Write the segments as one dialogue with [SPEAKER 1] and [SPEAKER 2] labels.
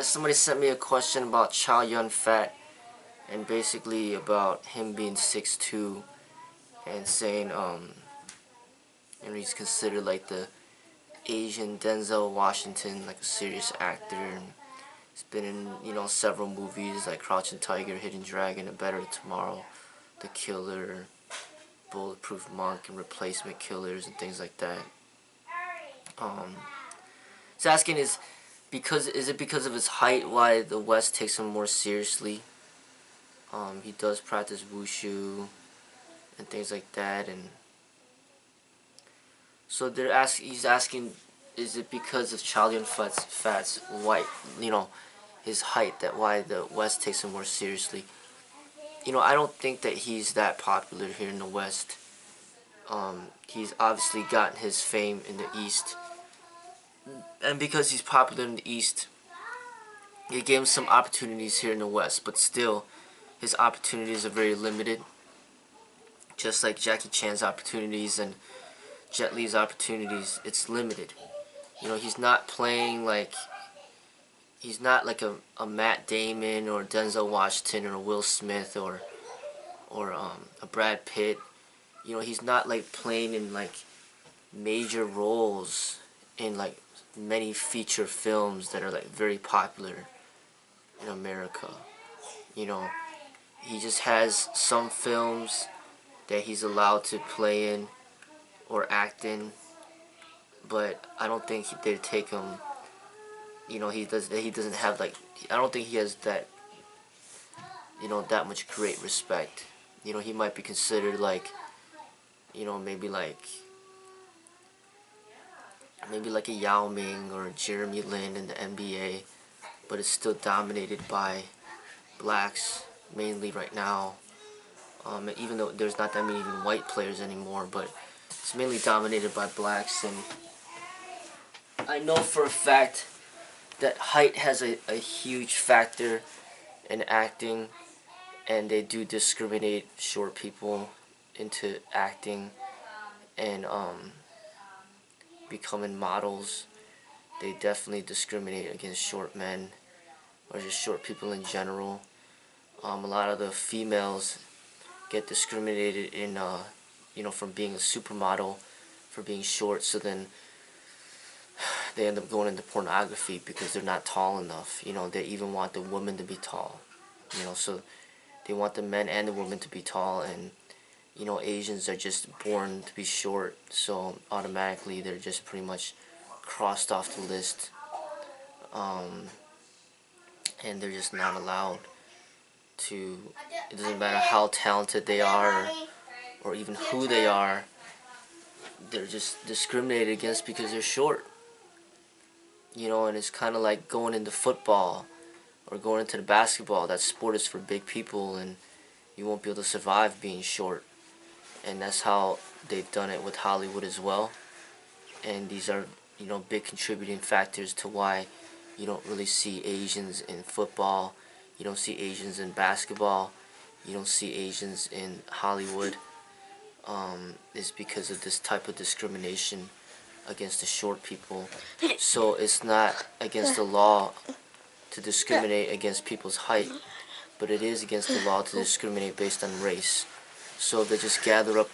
[SPEAKER 1] Somebody sent me a question about Chow Yun-fat, and basically about him being 6'2", and saying he's considered like the Asian Denzel Washington, like a serious actor, and he's been in several movies like Crouching Tiger, Hidden Dragon, A Better Tomorrow, The Killer, Bulletproof Monk, and Replacement Killers, and things like that. It's asking is it because of his height why the West takes him more seriously? He does practice wushu and things like that, and so he's asking, is it because of Chow Yun-fat's white, his height, that why the West takes him more seriously? I don't think that he's that popular here in the West. He's obviously gotten his fame in the East, and because he's popular in the East, it gave him some opportunities here in the West, but still, his opportunities are very limited. Just like Jackie Chan's opportunities and Jet Li's opportunities, it's limited. He's not playing like, he's not like a Matt Damon or Denzel Washington or a Will Smith or a Brad Pitt. He's not like playing in like major roles in like many feature films that are like very popular in America. He just has some films that he's allowed to play in or act in, but I don't think they'd take him. He doesn't have like, I don't think he has that that much great respect. He might be considered like, maybe like a Yao Ming or a Jeremy Lin in the NBA, but it's still dominated by blacks mainly right now. Even though there's not that many even white players anymore, but it's mainly dominated by blacks. And I know for a fact that height has a huge factor in acting, and they do discriminate short people into acting and becoming models. They definitely discriminate against short men or just short people in general. A lot of the females get discriminated in, from being a supermodel for being short, so then they end up going into pornography because they're not tall enough. They even want the women to be tall. So they want the men and the women to be tall, and Asians are just born to be short, so automatically they're just pretty much crossed off the list, and they're just not allowed to. It doesn't matter how talented they are or even who they are, they're just discriminated against because they're short. And it's kind of like going into football or going into the basketball. That sport is for big people, and you won't be able to survive being short. And that's how they've done it with Hollywood as well. And these are, big contributing factors to why you don't really see Asians in football. You don't see Asians in basketball. You don't see Asians in Hollywood. Is because of this type of discrimination against the short people. So it's not against the law to discriminate against people's height, but it is against the law to discriminate based on race. So they just gather up,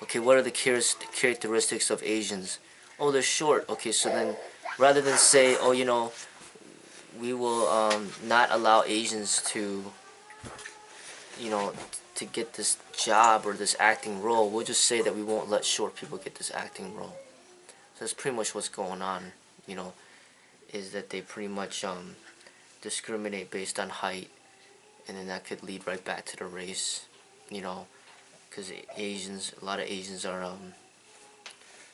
[SPEAKER 1] okay, what are the characteristics of Asians? Oh, they're short. Okay, so then rather than say, oh, we will not allow Asians to, to get this job or this acting role, we'll just say that we won't let short people get this acting role. So that's pretty much what's going on, is that they pretty much discriminate based on height, and then that could lead right back to the race, because a lot of Asians are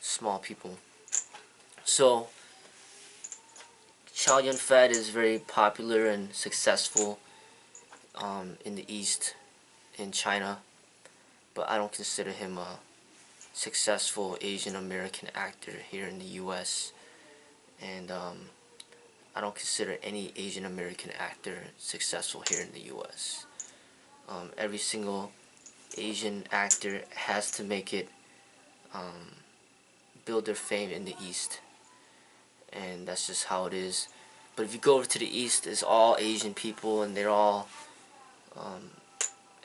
[SPEAKER 1] small people. So Chow Yun-fat is very popular and successful in the East, in China, but I don't consider him a successful Asian American actor here in the U.S. And I don't consider any Asian American actor successful here in the U.S. Every single Asian actor has to make it, build their fame in the East, and that's just how it is. But if you go over to the East, it's all Asian people, and they're all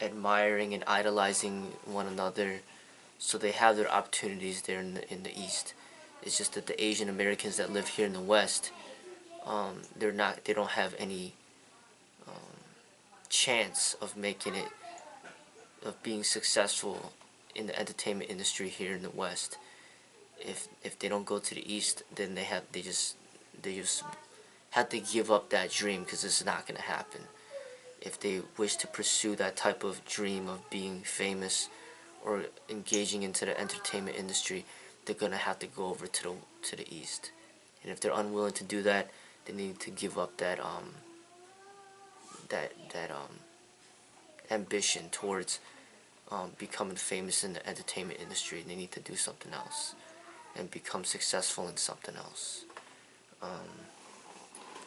[SPEAKER 1] admiring and idolizing one another. So they have their opportunities there in the East. It's just that the Asian Americans that live here in the West, they don't have any chance of making it, of being successful in the entertainment industry here in the West. If they don't go to the East, then they just have to give up that dream, because it's not gonna happen. If they wish to pursue that type of dream of being famous or engaging into the entertainment industry, they're gonna have to go over to the East. And if they're unwilling to do that, they need to give up that ambition towards becoming famous in the entertainment industry. They need to do something else and become successful in something else.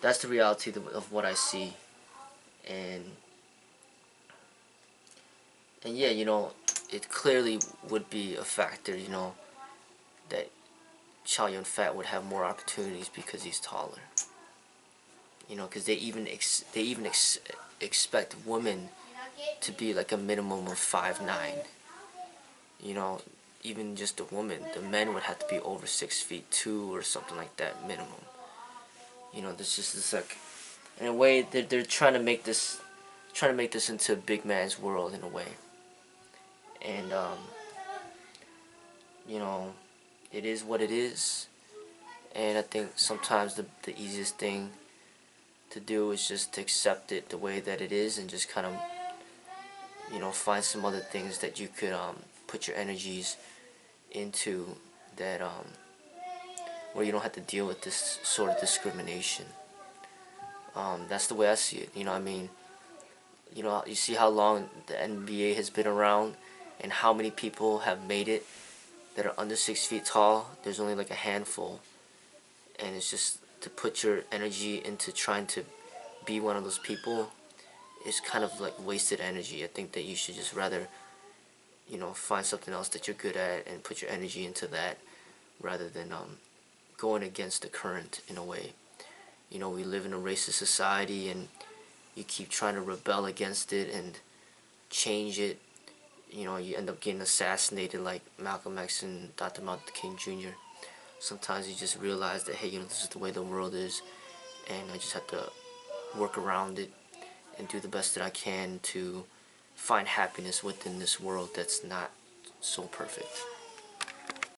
[SPEAKER 1] That's the reality of what I see. And yeah, it clearly would be a factor, that Chow Yun-fat would have more opportunities because he's taller. Because they even expect women to be like a minimum of 5'9". Even just a woman, the men would have to be over 6'2" or something like that minimum. This just is like, in a way, they're trying to make this into a big man's world in a way. And it is what it is. And I think sometimes the easiest thing to do is just to accept it the way that it is, and just kind of find some other things that you could put your energies into, that where you don't have to deal with this sort of discrimination. That's the way I see it. You see how long the NBA has been around, and how many people have made it that are under 6 feet tall. There's only like a handful, and it's just to put your energy into trying to be one of those people is kind of like wasted energy. I think that you should just rather find something else that you're good at and put your energy into that, rather than going against the current in a way. We live in a racist society, and you keep trying to rebel against it and change it. You end up getting assassinated like Malcolm X and Dr. Martin Luther King Jr. Sometimes you just realize that, hey, this is the way the world is, and I just have to work around it and do the best that I can to find happiness within this world that's not so perfect.